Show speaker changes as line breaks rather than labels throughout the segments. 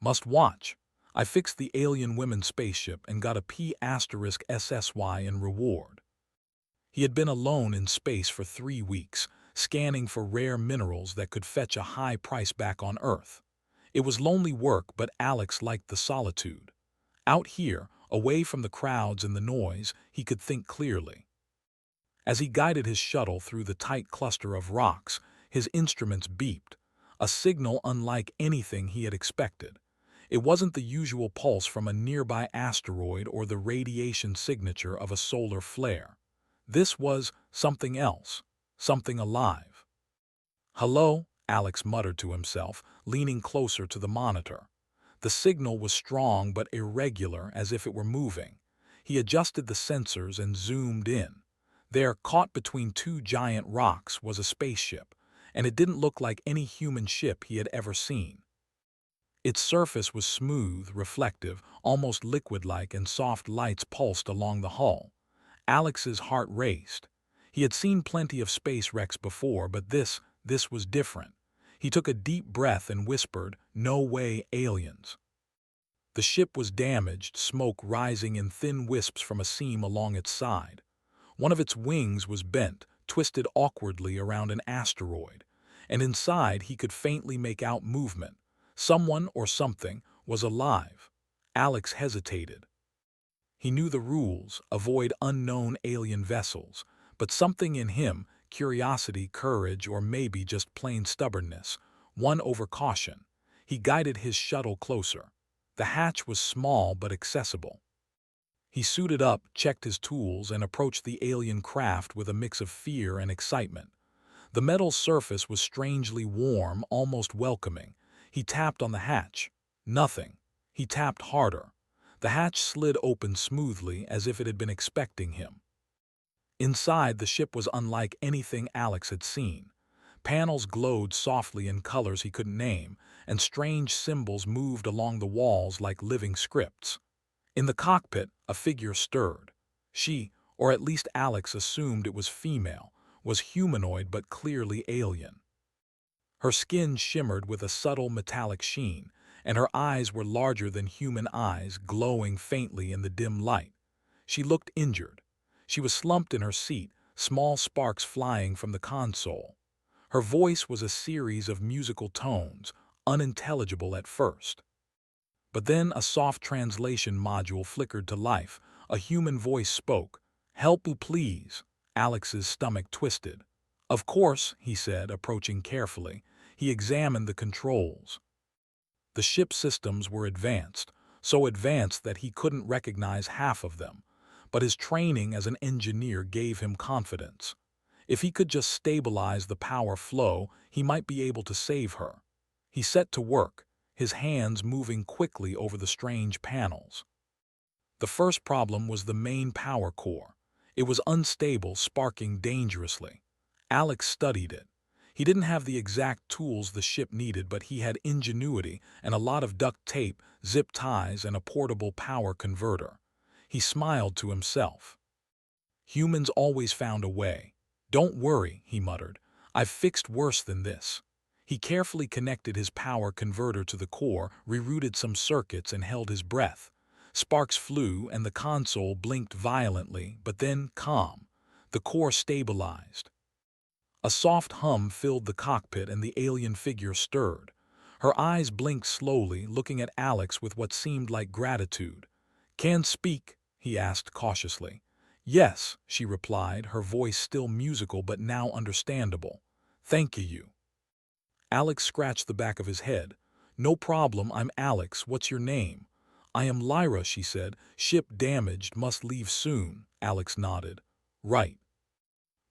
Must watch. I fixed the alien women's spaceship and got a P*SSY in reward. He had been alone in space for 3 weeks, scanning for rare minerals that could fetch a high price back on Earth. It was lonely work, but Alex liked the solitude. Out here, away from the crowds and the noise, he could think clearly. As he guided his shuttle through the tight cluster of rocks, his instruments beeped, a signal unlike anything he had expected. It wasn't the usual pulse from a nearby asteroid or the radiation signature of a solar flare. This was something else, something alive. "Hello," Alex muttered to himself, leaning closer to the monitor. The signal was strong but irregular, as if it were moving. He adjusted the sensors and zoomed in. There, caught between two giant rocks, was a spaceship, and it didn't look like any human ship he had ever seen. Its surface was smooth, reflective, almost liquid-like, and soft lights pulsed along the hull. Alex's heart raced. He had seen plenty of space wrecks before, but this was different. He took a deep breath and whispered, "No way, aliens." The ship was damaged, smoke rising in thin wisps from a seam along its side. One of its wings was bent, twisted awkwardly around an asteroid, and inside he could faintly make out movement. Someone or something was alive. Alex hesitated. He knew the rules: avoid unknown alien vessels, but something in him, curiosity, courage, or maybe just plain stubbornness, won over caution. He guided his shuttle closer. The hatch was small but accessible. He suited up, checked his tools, and approached the alien craft with a mix of fear and excitement. The metal surface was strangely warm, almost welcoming. He tapped on the hatch. Nothing. He tapped harder. The hatch slid open smoothly, as if it had been expecting him. Inside, the ship was unlike anything Alex had seen. Panels glowed softly in colors he couldn't name, and strange symbols moved along the walls like living scripts. In the cockpit, a figure stirred. She, or at least Alex assumed it was female, was humanoid but clearly alien. Her skin shimmered with a subtle metallic sheen, and her eyes were larger than human eyes, glowing faintly in the dim light. She looked injured. She was slumped in her seat, small sparks flying from the console. Her voice was a series of musical tones, unintelligible at first. But then a soft translation module flickered to life. A human voice spoke. "Help, please." Alex's stomach twisted. "Of course," he said, approaching carefully. He examined the controls. The ship's systems were advanced, so advanced that he couldn't recognize half of them, but his training as an engineer gave him confidence. If he could just stabilize the power flow, he might be able to save her. He set to work, his hands moving quickly over the strange panels. The first problem was the main power core. It was unstable, sparking dangerously. Alex studied it. He didn't have the exact tools the ship needed, but he had ingenuity and a lot of duct tape, zip ties, and a portable power converter. He smiled to himself. Humans always found a way. "Don't worry," he muttered. "I've fixed worse than this." He carefully connected his power converter to the core, rerouted some circuits, and held his breath. Sparks flew and the console blinked violently, but then calm. The core stabilized. A soft hum filled the cockpit and the alien figure stirred. Her eyes blinked slowly, looking at Alex with what seemed like gratitude. "Can speak?" he asked cautiously. "Yes," she replied, her voice still musical but now understandable. "Thank you." Alex scratched the back of his head. "No problem, I'm Alex. What's your name?" "I am Lyra," she said. "Ship damaged, must leave soon." Alex nodded. "Right.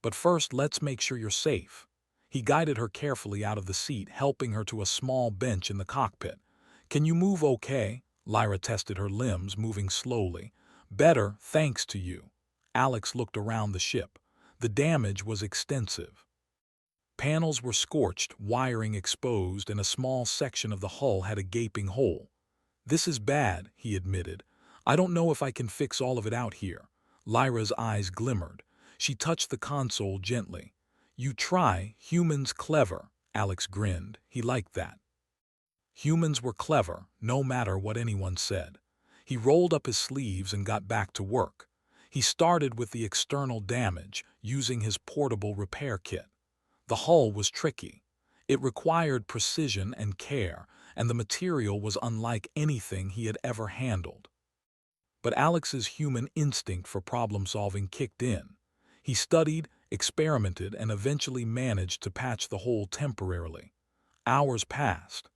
But first, let's make sure you're safe." He guided her carefully out of the seat, helping her to a small bench in the cockpit. "Can you move okay?" Lyra tested her limbs, moving slowly. "Better, thanks to you." Alex looked around the ship. The damage was extensive. Panels were scorched, wiring exposed, and a small section of the hull had a gaping hole. "This is bad," he admitted. "I don't know if I can fix all of it out here." Lyra's eyes glimmered. She touched the console gently. "You try, humans clever." Alex grinned. He liked that. Humans were clever, no matter what anyone said. He rolled up his sleeves and got back to work. He started with the external damage, using his portable repair kit. The hull was tricky. It required precision and care, and the material was unlike anything he had ever handled. But Alex's human instinct for problem-solving kicked in. He studied, experimented, and eventually managed to patch the hole temporarily. Hours passed.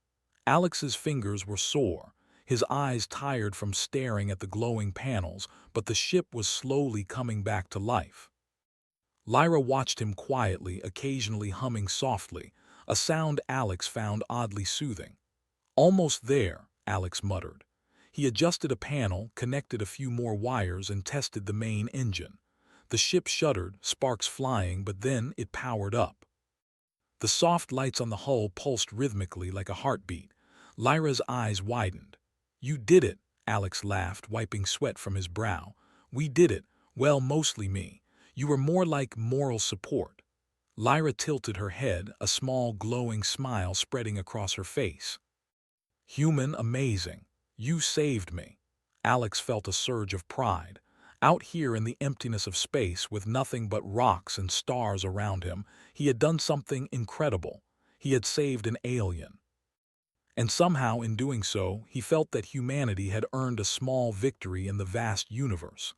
Alex's fingers were sore, his eyes tired from staring at the glowing panels, but the ship was slowly coming back to life. Lyra watched him quietly, occasionally humming softly, a sound Alex found oddly soothing. "Almost there," Alex muttered. He adjusted a panel, connected a few more wires, and tested the main engine. The ship shuddered, sparks flying, but then it powered up. The soft lights on the hull pulsed rhythmically like a heartbeat. Lyra's eyes widened. "You did it," Alex laughed, wiping sweat from his brow. "We did it. Well, mostly me. You were more like moral support." Lyra tilted her head, a small glowing smile spreading across her face. "Human amazing. You saved me." Alex felt a surge of pride. Out here in the emptiness of space, with nothing but rocks and stars around him, he had done something incredible. He had saved an alien. And somehow, in doing so, he felt that humanity had earned a small victory in the vast universe.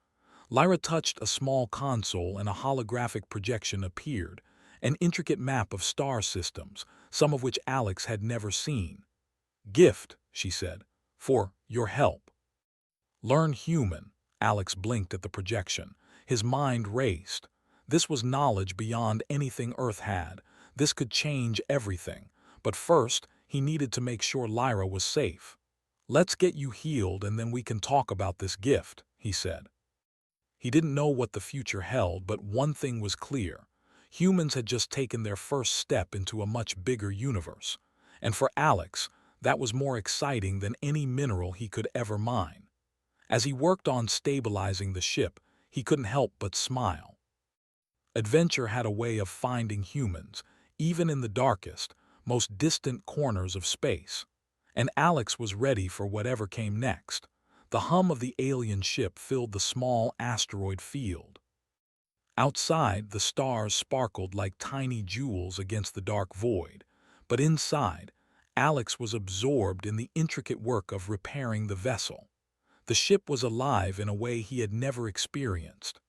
Lyra touched a small console and a holographic projection appeared, an intricate map of star systems, some of which Alex had never seen. "Gift," she said, "for your help." "Learn human." Alex blinked at the projection. His mind raced. This was knowledge beyond anything Earth had. This could change everything. But first, he needed to make sure Lyra was safe. "Let's get you healed and then we can talk about this gift," he said. He didn't know what the future held, but one thing was clear. Humans had just taken their first step into a much bigger universe. And for Alex, that was more exciting than any mineral he could ever mine. As he worked on stabilizing the ship, he couldn't help but smile. Adventure had a way of finding humans, even in the darkest, most distant corners of space. And Alex was ready for whatever came next. The hum of the alien ship filled the small asteroid field. Outside, the stars sparkled like tiny jewels against the dark void. But inside, Alex was absorbed in the intricate work of repairing the vessel. The ship was alive in a way he had never experienced.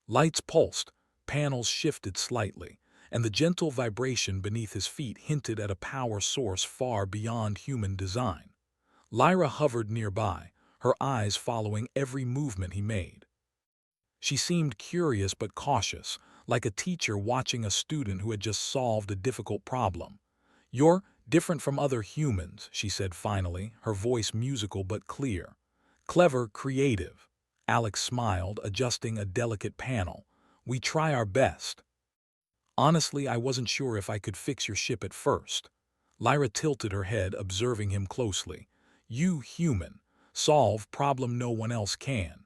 Lights pulsed, panels shifted slightly, and the gentle vibration beneath his feet hinted at a power source far beyond human design. Lyra hovered nearby, her eyes following every movement he made. She seemed curious but cautious, like a teacher watching a student who had just solved a difficult problem. "You're different from other humans," she said finally, her voice musical but clear. "Clever, creative." Alex smiled, adjusting a delicate panel. "We try our best." "Honestly, I wasn't sure if I could fix your ship at first." Lyra tilted her head, observing him closely. "You, human, solve problem no one else can."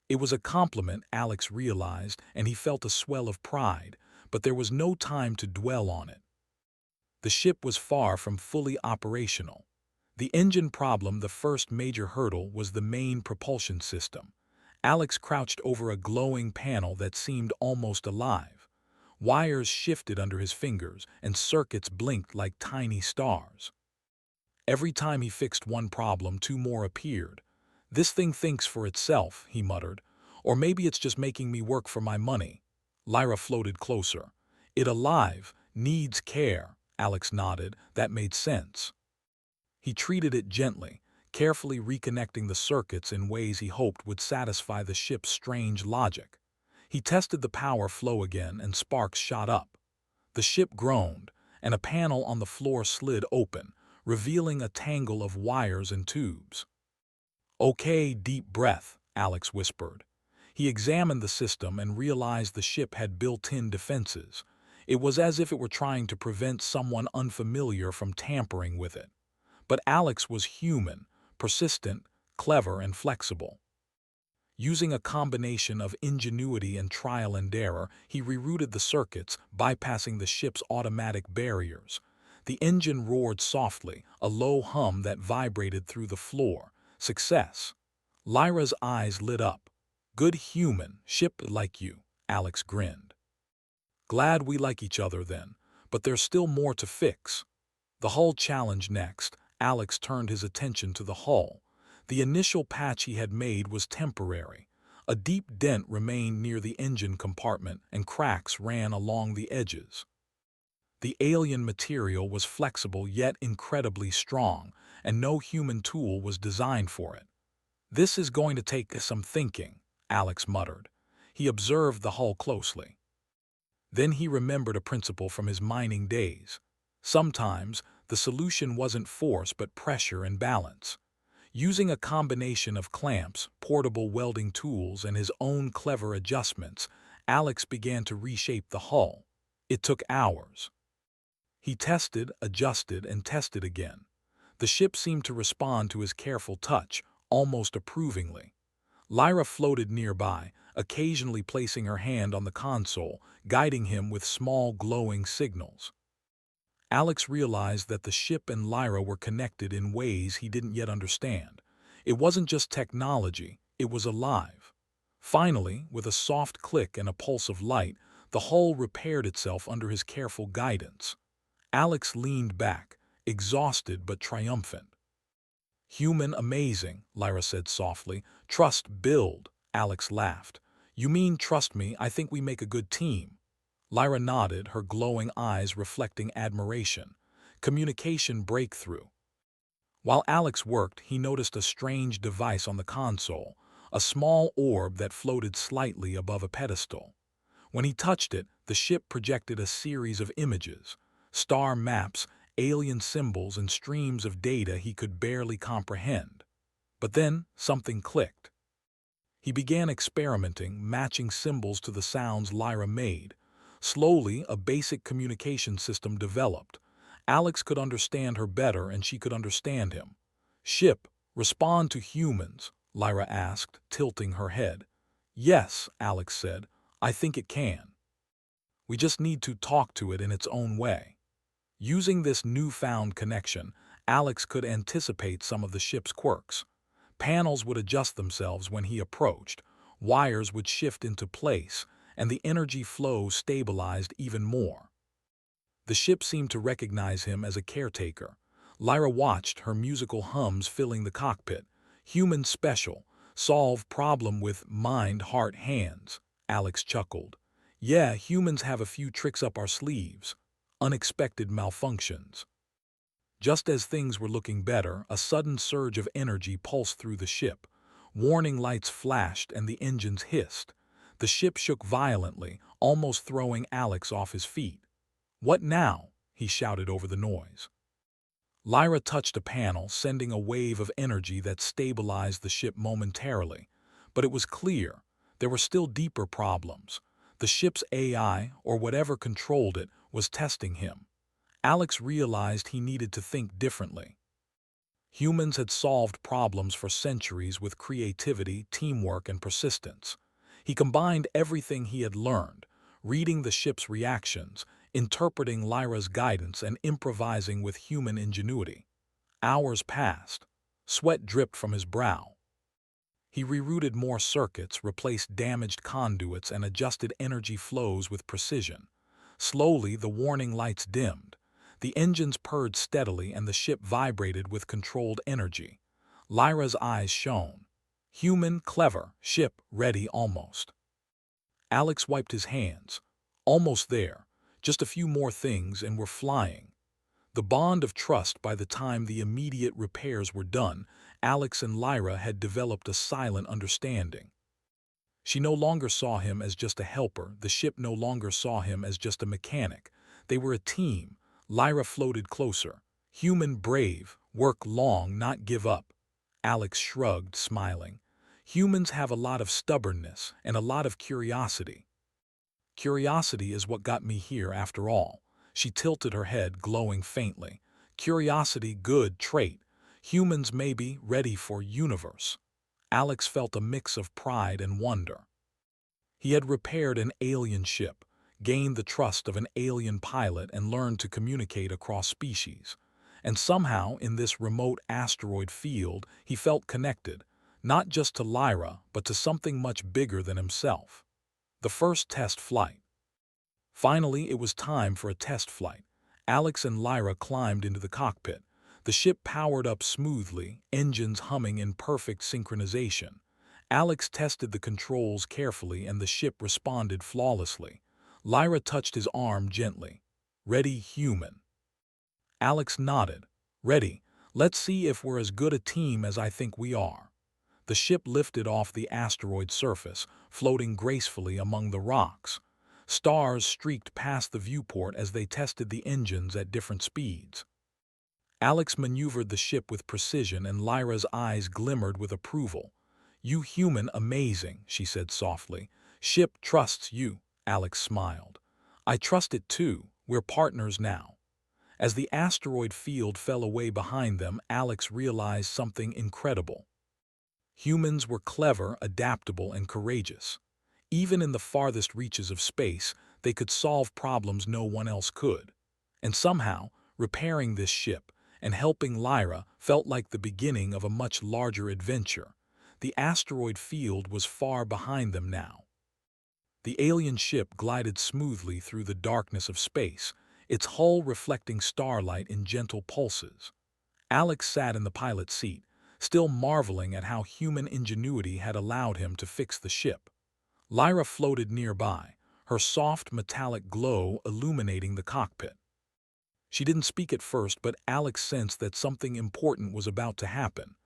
It was a compliment, Alex realized, and he felt a swell of pride, but there was no time to dwell on it. The ship was far from fully operational. The engine problem, the first major hurdle, was the main propulsion system. Alex crouched over a glowing panel that seemed almost alive. Wires shifted under his fingers, and circuits blinked like tiny stars. Every time he fixed one problem, two more appeared. "This thing thinks for itself," he muttered. "Or maybe it's just making me work for my money." Lyra floated closer. "It alive, needs care." Alex nodded. That made sense. He treated it gently, carefully reconnecting the circuits in ways he hoped would satisfy the ship's strange logic. He tested the power flow again, and sparks shot up. The ship groaned, and a panel on the floor slid open, revealing a tangle of wires and tubes. "Okay, deep breath," Alex whispered. He examined the system and realized the ship had built-in defenses. It was as if it were trying to prevent someone unfamiliar from tampering with it. But Alex was human, persistent, clever, and flexible. Using a combination of ingenuity and trial and error, he rerouted the circuits, bypassing the ship's automatic barriers. The engine roared softly, a low hum that vibrated through the floor. Success. Lyra's eyes lit up. Good human, ship like you, Alex grinned. Glad we like each other then, but there's still more to fix. The hull challenge next. Alex turned his attention to the hull. The initial patch he had made was temporary. A deep dent remained near the engine compartment and cracks ran along the edges. The alien material was flexible yet incredibly strong, and no human tool was designed for it. This is going to take some thinking, Alex muttered. He observed the hull closely. Then he remembered a principle from his mining days. Sometimes, the solution wasn't force but pressure and balance. Using a combination of clamps, portable welding tools, and his own clever adjustments, Alex began to reshape the hull. It took hours. He tested, adjusted, and tested again. The ship seemed to respond to his careful touch, almost approvingly. Lyra floated nearby, occasionally placing her hand on the console, guiding him with small glowing signals. Alex realized that the ship and Lyra were connected in ways he didn't yet understand. It wasn't just technology, it was alive. Finally, with a soft click and a pulse of light, the hull repaired itself under his careful guidance. Alex leaned back, exhausted but triumphant. Human amazing, Lyra said softly. Trust build, Alex laughed. You mean trust me, I think we make a good team. Lyra nodded, her glowing eyes reflecting admiration. Communication breakthrough. While Alex worked, he noticed a strange device on the console, a small orb that floated slightly above a pedestal. When he touched it, the ship projected a series of images, star maps, alien symbols, and streams of data he could barely comprehend. But then, something clicked. He began experimenting, matching symbols to the sounds Lyra made. Slowly, a basic communication system developed. Alex could understand her better and she could understand him. Ship, respond to humans, Lyra asked, tilting her head. Yes, Alex said, I think it can. We just need to talk to it in its own way. Using this newfound connection, Alex could anticipate some of the ship's quirks. Panels would adjust themselves when he approached, wires would shift into place, and the energy flow stabilized even more. The ship seemed to recognize him as a caretaker. Lyra watched, her musical hums filling the cockpit. Human special, solve problem with mind, heart, hands, Alex chuckled. Yeah, humans have a few tricks up our sleeves. Unexpected malfunctions. Just as things were looking better, a sudden surge of energy pulsed through the ship. Warning lights flashed and the engines hissed. The ship shook violently, almost throwing Alex off his feet. What now? He shouted over the noise. Lyra touched a panel, sending a wave of energy that stabilized the ship momentarily. But it was clear, there were still deeper problems. The ship's AI, or whatever controlled it, was testing him. Alex realized he needed to think differently. Humans had solved problems for centuries with creativity, teamwork, and persistence. He combined everything he had learned, reading the ship's reactions, interpreting Lyra's guidance, and improvising with human ingenuity. Hours passed. Sweat dripped from his brow. He rerouted more circuits, replaced damaged conduits, and adjusted energy flows with precision. Slowly, the warning lights dimmed. The engines purred steadily and the ship vibrated with controlled energy. Lyra's eyes shone. Human, clever, ship, ready almost. Alex wiped his hands. Almost there. Just a few more things and we're flying. The bond of trust. By the time the immediate repairs were done, Alex and Lyra had developed a silent understanding. She no longer saw him as just a helper. The ship no longer saw him as just a mechanic. They were a team. Lyra floated closer. Human, brave, work long, not give up. Alex shrugged, smiling. Humans have a lot of stubbornness and a lot of curiosity. Curiosity is what got me here after all. She tilted her head, glowing faintly. Curiosity, good trait. Humans may be ready for universe. Alex felt a mix of pride and wonder. He had repaired an alien ship, gained the trust of an alien pilot and learned to communicate across species. And somehow, in this remote asteroid field, he felt connected, not just to Lyra, but to something much bigger than himself. The first test flight. Finally, it was time for a test flight. Alex and Lyra climbed into the cockpit. The ship powered up smoothly, engines humming in perfect synchronization. Alex tested the controls carefully and the ship responded flawlessly. Lyra touched his arm gently. "Ready, human." Alex nodded. "Ready. Let's see if we're as good a team as I think we are." The ship lifted off the asteroid surface, floating gracefully among the rocks. Stars streaked past the viewport as they tested the engines at different speeds. Alex maneuvered the ship with precision and Lyra's eyes glimmered with approval. "You human amazing," she said softly. "Ship trusts you." Alex smiled. "I trust it too. We're partners now." As the asteroid field fell away behind them, Alex realized something incredible. Humans were clever, adaptable, and courageous. Even in the farthest reaches of space, they could solve problems no one else could. And somehow, repairing this ship and helping Lyra felt like the beginning of a much larger adventure. The asteroid field was far behind them now. The alien ship glided smoothly through the darkness of space, its hull reflecting starlight in gentle pulses. Alex sat in the pilot's seat, still marveling at how human ingenuity had allowed him to fix the ship. Lyra floated nearby, her soft metallic glow illuminating the cockpit. She didn't speak at first, but Alex sensed that something important was about to happen.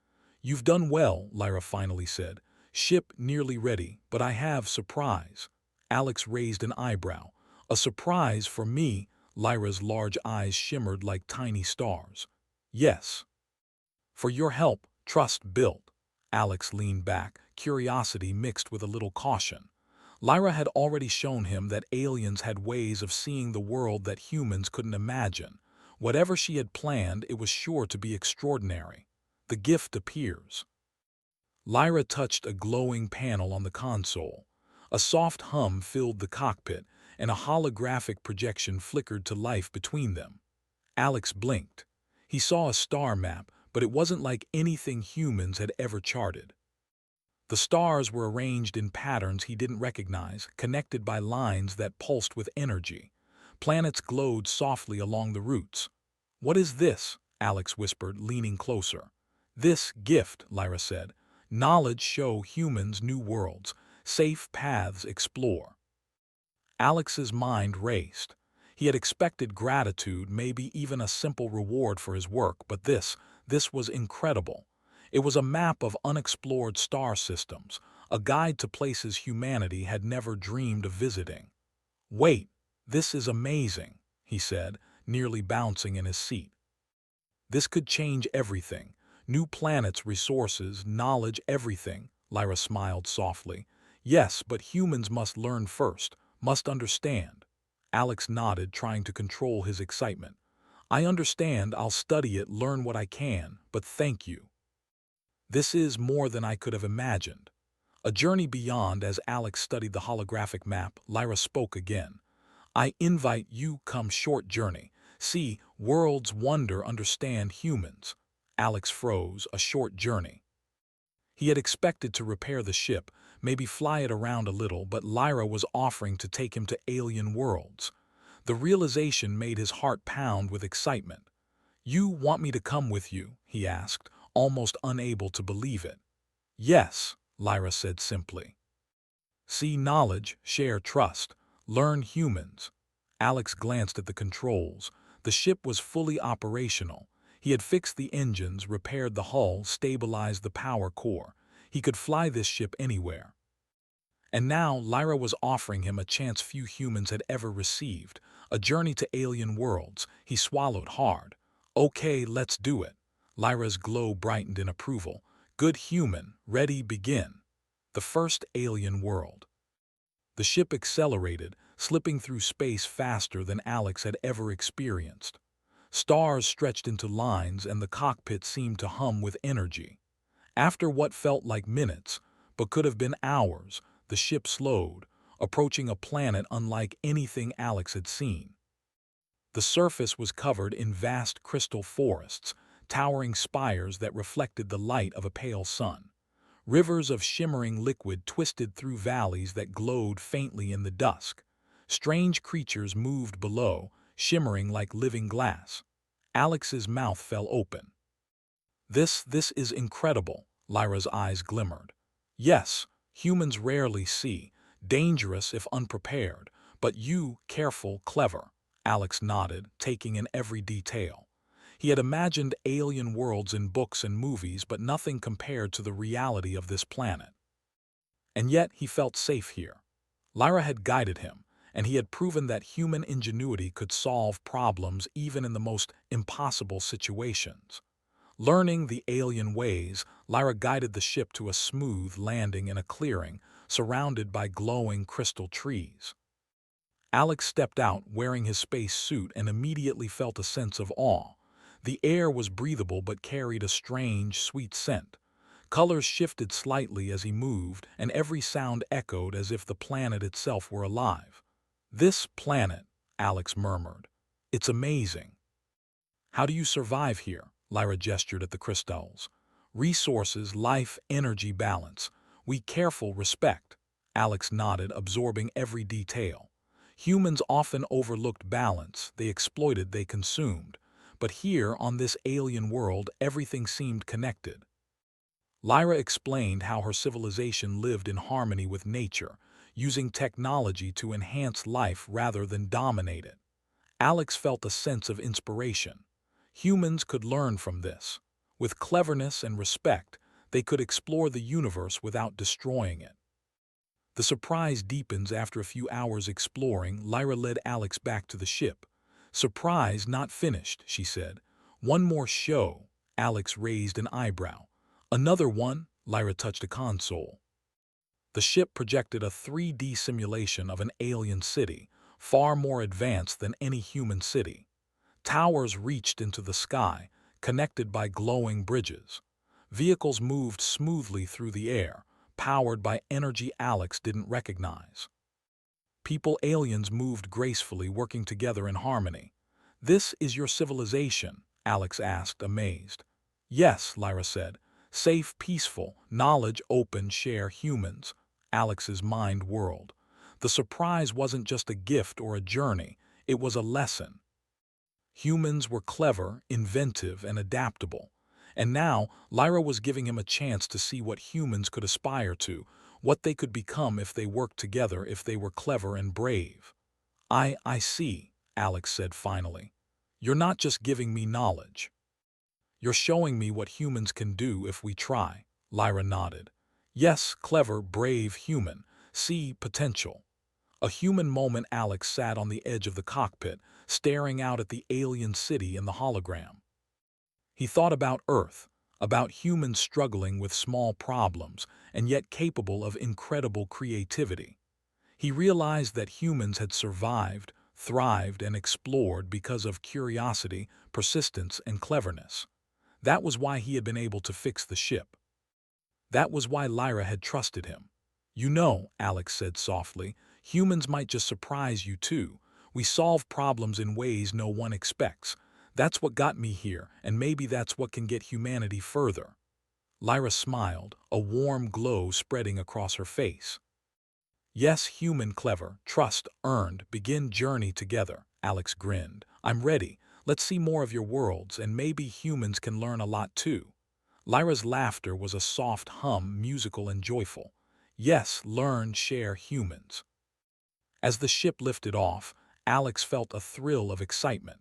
"You've done well," Lyra finally said. "Ship nearly ready, but I have surprise." Alex raised an eyebrow. "A surprise for me?" Lyra's large eyes shimmered like tiny stars. "Yes. For your help, trust built." Alex leaned back, curiosity mixed with a little caution. Lyra had already shown him that aliens had ways of seeing the world that humans couldn't imagine. Whatever she had planned, it was sure to be extraordinary. The gift appears. Lyra touched a glowing panel on the console. A soft hum filled the cockpit, and a holographic projection flickered to life between them. Alex blinked. He saw a star map, but it wasn't like anything humans had ever charted. The stars were arranged in patterns he didn't recognize, connected by lines that pulsed with energy. Planets glowed softly along the routes. "What is this?" Alex whispered, leaning closer. "This gift," Lyra said. "Knowledge show humans new worlds, safe paths explore." Alex's mind raced. He had expected gratitude, maybe even a simple reward for his work, but this was incredible. It was a map of unexplored star systems, a guide to places humanity had never dreamed of visiting. "Wait, this is amazing," he said, nearly bouncing in his seat. "This could change everything. New planets, resources, knowledge, everything." Lyra smiled softly. "Yes, but humans must learn first, must understand." Alex nodded, trying to control his excitement. "I understand, I'll study it, learn what I can, but thank you. This is more than I could have imagined." A journey beyond. As Alex studied the holographic map, Lyra spoke again. "I invite you come short journey. See, worlds wonder, understand humans." Alex froze. A short journey. He had expected to repair the ship, maybe fly it around a little, but Lyra was offering to take him to alien worlds. The realization made his heart pound with excitement. "You want me to come with you?" he asked, almost unable to believe it. "Yes," Lyra said simply. "See knowledge, share trust, learn humans." Alex glanced at the controls. The ship was fully operational. He had fixed the engines, repaired the hull, stabilized the power core. He could fly this ship anywhere. And now Lyra was offering him a chance few humans had ever received, a journey to alien worlds. He swallowed hard. "Okay, let's do it." Lyra's glow brightened in approval. "Good human, ready, begin." The first alien world. The ship accelerated, slipping through space faster than Alex had ever experienced. Stars stretched into lines and the cockpit seemed to hum with energy. After what felt like minutes, but could have been hours, the ship slowed. approaching a planet unlike anything Alex had seen. The surface was covered in vast crystal forests, towering spires that reflected the light of a pale sun. Rivers of shimmering liquid twisted through valleys that glowed faintly in the dusk. Strange creatures moved below, shimmering like living glass. Alex's mouth fell open. This is incredible, Lyra's eyes glimmered. Yes, humans rarely see, dangerous if unprepared, but you, careful, clever. Alex nodded, taking in every detail. He had imagined alien worlds in books and movies, but nothing compared to the reality of this planet. And yet he felt safe here. Lyra had guided him, and he had proven that human ingenuity could solve problems even in the most impossible situations. Learning the alien ways, Lyra guided the ship to a smooth landing in a clearing, surrounded by glowing crystal trees. Alex stepped out wearing his space suit and immediately felt a sense of awe. The air was breathable but carried a strange, sweet scent. Colors shifted slightly as he moved, and every sound echoed as if the planet itself were alive. "This planet," Alex murmured. "It's amazing." "How do you survive here?" Lyra gestured at the crystals. "Resources, life, energy, balance. We careful respect." Alex nodded, absorbing every detail. Humans often overlooked balance, they exploited, they consumed. But here, on this alien world, everything seemed connected. Lyra explained how her civilization lived in harmony with nature, using technology to enhance life rather than dominate it. Alex felt a sense of inspiration. Humans could learn from this. With cleverness and respect, they could explore the universe without destroying it. The surprise deepens after a few hours exploring. Lyra led Alex back to the ship. "Surprise not finished," she said. "One more show." Alex raised an eyebrow. "Another one?" Lyra touched a console. The ship projected a 3D simulation of an alien city, far more advanced than any human city. Towers reached into the sky, connected by glowing bridges. Vehicles moved smoothly through the air, powered by energy Alex didn't recognize. Aliens moved gracefully, working together in harmony. "This is your civilization?" Alex asked, amazed. "Yes," Lyra said. "Safe, peaceful, knowledge open, share humans." Alex's mind whirled. The surprise wasn't just a gift or a journey, it was a lesson. Humans were clever, inventive, and adaptable. And now, Lyra was giving him a chance to see what humans could aspire to, what they could become if they worked together, if they were clever and brave. I see," Alex said finally. "You're not just giving me knowledge. You're showing me what humans can do if we try." Lyra nodded. "Yes, clever, brave, human. See potential." A human moment. Alex sat on the edge of the cockpit, staring out at the alien city in the hologram. He thought about Earth, about humans struggling with small problems and yet capable of incredible creativity. He realized that humans had survived, thrived, and explored because of curiosity, persistence, and cleverness. That was why he had been able to fix the ship. That was why Lyra had trusted him. "You know," Alex said softly, "humans might just surprise you too. We solve problems in ways no one expects. That's what got me here, and maybe that's what can get humanity further." Lyra smiled, a warm glow spreading across her face. "Yes, human, clever, trust, earned, begin journey together." Alex grinned. "I'm ready. Let's see more of your worlds, and maybe humans can learn a lot too." Lyra's laughter was a soft hum, musical and joyful. "Yes, learn, share, humans." As the ship lifted off, Alex felt a thrill of excitement.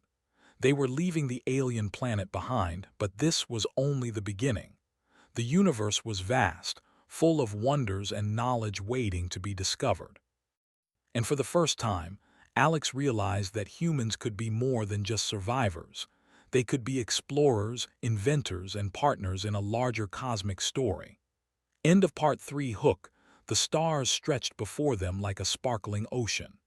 They were leaving the alien planet behind, but this was only the beginning. The universe was vast, full of wonders and knowledge waiting to be discovered. And for the first time, Alex realized that humans could be more than just survivors. They could be explorers, inventors, and partners in a larger cosmic story. End of Part 3. Hook. The stars stretched before them like a sparkling ocean.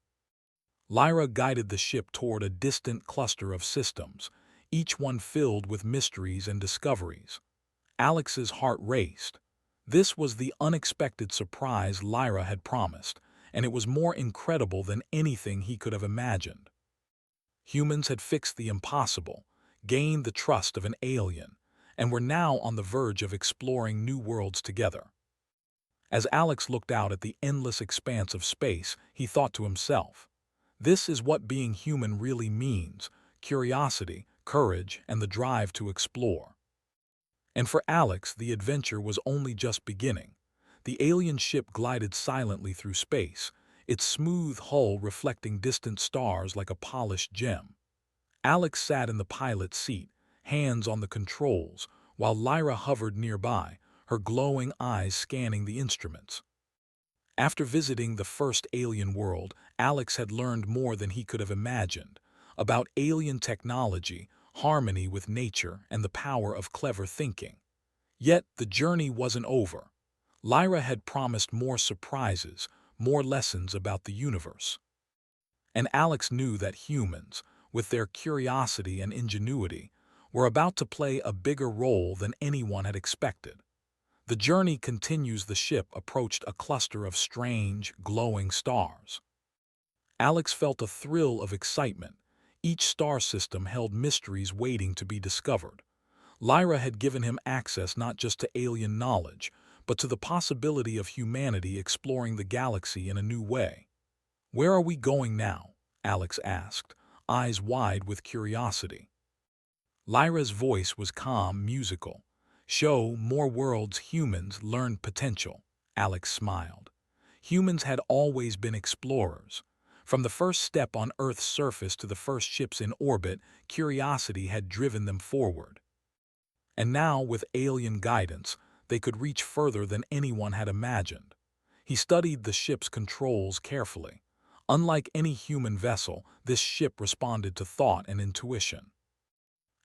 Lyra guided the ship toward a distant cluster of systems, each one filled with mysteries and discoveries. Alex's heart raced. This was the unexpected surprise Lyra had promised, and it was more incredible than anything he could have imagined. Humans had fixed the impossible, gained the trust of an alien, and were now on the verge of exploring new worlds together. As Alex looked out at the endless expanse of space, he thought to himself, "This is what being human really means: curiosity, courage, and the drive to explore." And for Alex, the adventure was only just beginning. The alien ship glided silently through space, its smooth hull reflecting distant stars like a polished gem. Alex sat in the pilot's seat, hands on the controls, while Lyra hovered nearby, her glowing eyes scanning the instruments. After visiting the first alien world, Alex had learned more than he could have imagined about alien technology, harmony with nature, and the power of clever thinking. Yet the journey wasn't over. Lyra had promised more surprises, more lessons about the universe. And Alex knew that humans, with their curiosity and ingenuity, were about to play a bigger role than anyone had expected. The journey continues. The ship approached a cluster of strange, glowing stars. Alex felt a thrill of excitement. Each star system held mysteries waiting to be discovered. Lyra had given him access not just to alien knowledge, but to the possibility of humanity exploring the galaxy in a new way. "Where are we going now?" Alex asked, eyes wide with curiosity. Lyra's voice was calm, musical. "Show more worlds, humans, learn potential." Alex smiled. Humans had always been explorers. From the first step on Earth's surface to the first ships in orbit, curiosity had driven them forward. And now, with alien guidance, they could reach further than anyone had imagined. He studied the ship's controls carefully. Unlike any human vessel, this ship responded to thought and intuition.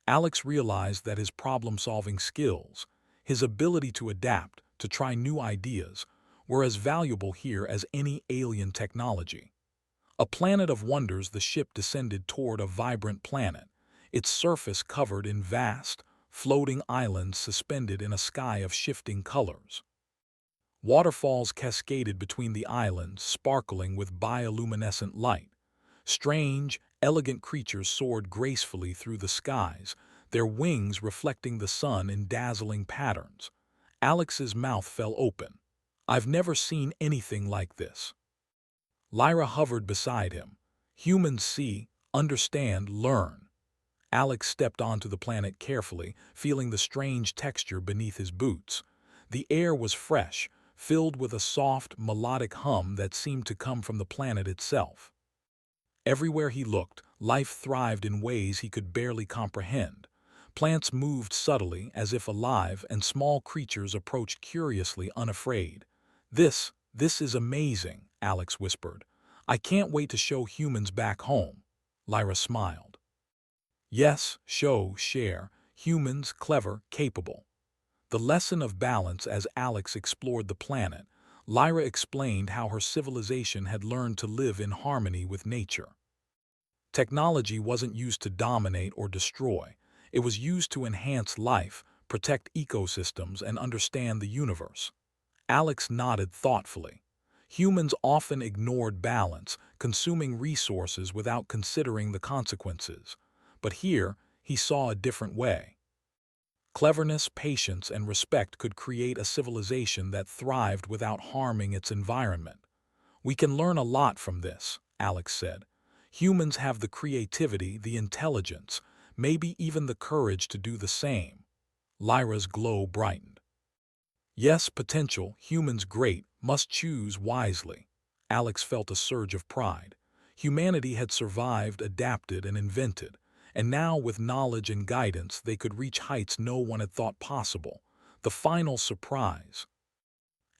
Alex realized that his problem-solving skills, his ability to adapt, to try new ideas, were as valuable here as any alien technology. A planet of wonders, the ship descended toward a vibrant planet, its surface covered in vast, floating islands suspended in a sky of shifting colors. Waterfalls cascaded between the islands, sparkling with bioluminescent light. Strange, elegant creatures soared gracefully through the skies, their wings reflecting the sun in dazzling patterns. Alex's mouth fell open. "I've never seen anything like this." Lyra hovered beside him. "Humans see, understand, learn." Alex stepped onto the planet carefully, feeling the strange texture beneath his boots. The air was fresh, filled with a soft, melodic hum that seemed to come from the planet itself. Everywhere he looked, life thrived in ways he could barely comprehend. Plants moved subtly, as if alive, and small creatures approached curiously, unafraid. This is amazing," Alex whispered. "I can't wait to show humans back home." Lyra smiled. "Yes, show, share, humans, clever, capable." The lesson of balance. As Alex explored the planet, Lyra explained how her civilization had learned to live in harmony with nature. Technology wasn't used to dominate or destroy. It was used to enhance life, protect ecosystems, and understand the universe. Alex nodded thoughtfully. Humans often ignored balance, consuming resources without considering the consequences. But here, he saw a different way. Cleverness, patience, and respect could create a civilization that thrived without harming its environment. "We can learn a lot from this," Alex said. "Humans have the creativity, the intelligence, maybe even the courage to do the same." Lyra's glow brightened. "Yes, potential, humans great, must choose wisely." Alex felt a surge of pride. Humanity had survived, adapted, and invented. And now, with knowledge and guidance, they could reach heights no one had thought possible. The final surprise.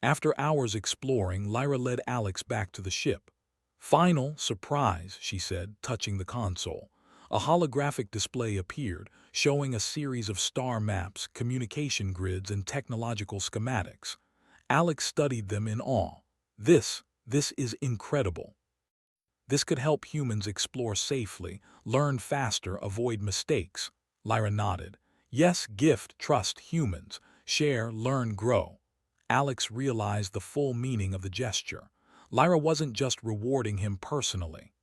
After hours exploring, Lyra led Alex back to the ship. "Final surprise," she said, touching the console. A holographic display appeared, showing a series of star maps, communication grids, and technological schematics. Alex studied them in awe. This is incredible." "This could help humans explore safely, learn faster, avoid mistakes." Lyra nodded. "Yes, gift, trust humans, share, learn, grow." Alex realized the full meaning of the gesture. Lyra wasn't just rewarding him personally.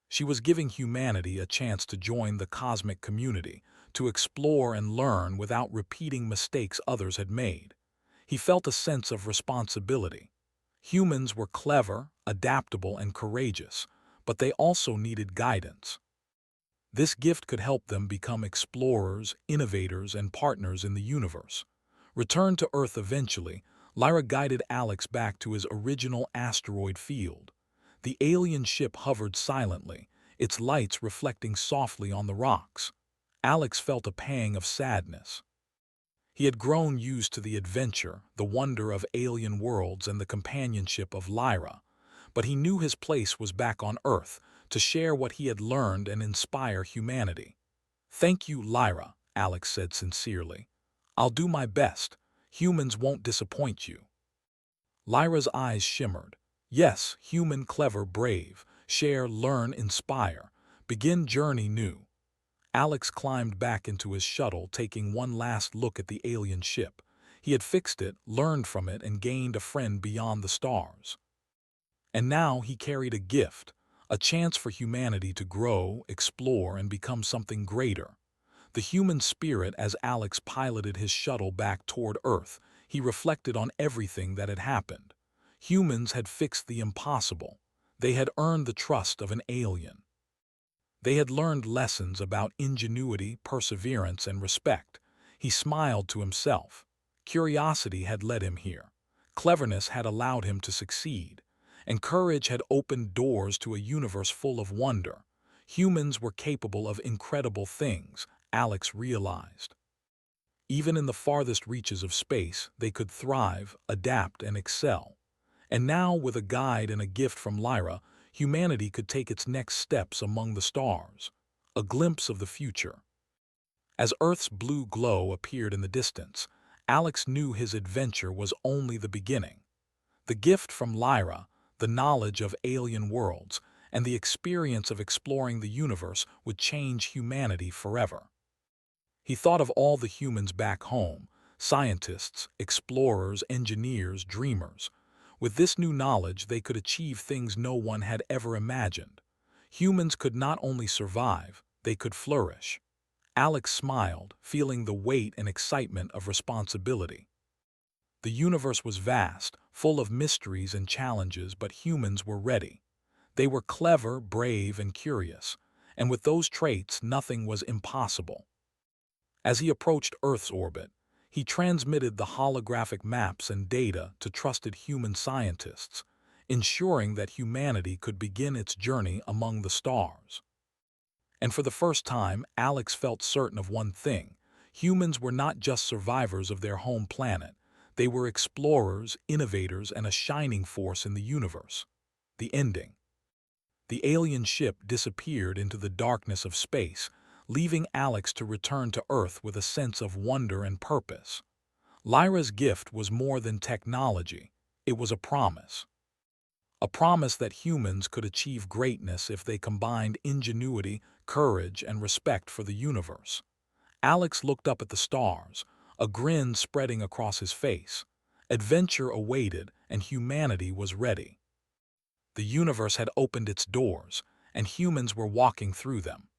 She was giving humanity a chance to join the cosmic community, to explore and learn without repeating mistakes others had made. He felt a sense of responsibility. Humans were clever, adaptable, and courageous, but they also needed guidance. This gift could help them become explorers, innovators, and partners in the universe. Returned to Earth eventually, Lyra guided Alex back to his original asteroid field. The alien ship hovered silently, its lights reflecting softly on the rocks. Alex felt a pang of sadness. He had grown used to the adventure, the wonder of alien worlds, and the companionship of Lyra, but he knew his place was back on Earth, to share what he had learned and inspire humanity. "Thank you, Lyra," Alex said sincerely. "I'll do my best. Humans won't disappoint you." Lyra's eyes shimmered. "Yes, human, clever, brave. Share, learn, inspire. Begin journey new." Alex climbed back into his shuttle, taking one last look at the alien ship. He had fixed it, learned from it, and gained a friend beyond the stars. And now he carried a gift, a chance for humanity to grow, explore, and become something greater. The human spirit. As Alex piloted his shuttle back toward Earth, he reflected on everything that had happened. Humans had fixed the impossible. They had earned the trust of an alien. They had learned lessons about ingenuity, perseverance, and respect. He smiled to himself. Curiosity had led him here. Cleverness had allowed him to succeed. And courage had opened doors to a universe full of wonder. Humans were capable of incredible things, Alex realized. Even in the farthest reaches of space, they could thrive, adapt, and excel. And now, with a guide and a gift from Lyra, humanity could take its next steps among the stars. A glimpse of the future. As Earth's blue glow appeared in the distance, Alex knew his adventure was only the beginning. The gift from Lyra, the knowledge of alien worlds, and the experience of exploring the universe would change humanity forever. He thought of all the humans back home, scientists, explorers, engineers, dreamers. With this new knowledge, they could achieve things no one had ever imagined. Humans could not only survive, they could flourish. Alex smiled, feeling the weight and excitement of responsibility. The universe was vast, full of mysteries and challenges, but humans were ready. They were clever, brave, and curious, and with those traits, nothing was impossible. As he approached Earth's orbit, he transmitted the holographic maps and data to trusted human scientists, ensuring that humanity could begin its journey among the stars. And for the first time, Alex felt certain of one thing: humans were not just survivors of their home planet. They were explorers, innovators, and a shining force in the universe. The ending. The alien ship disappeared into the darkness of space, leaving Alex to return to Earth with a sense of wonder and purpose. Lyra's gift was more than technology. It was a promise. A promise that humans could achieve greatness if they combined ingenuity, courage, and respect for the universe. Alex looked up at the stars, a grin spreading across his face. Adventure awaited, and humanity was ready. The universe had opened its doors, and humans were walking through them.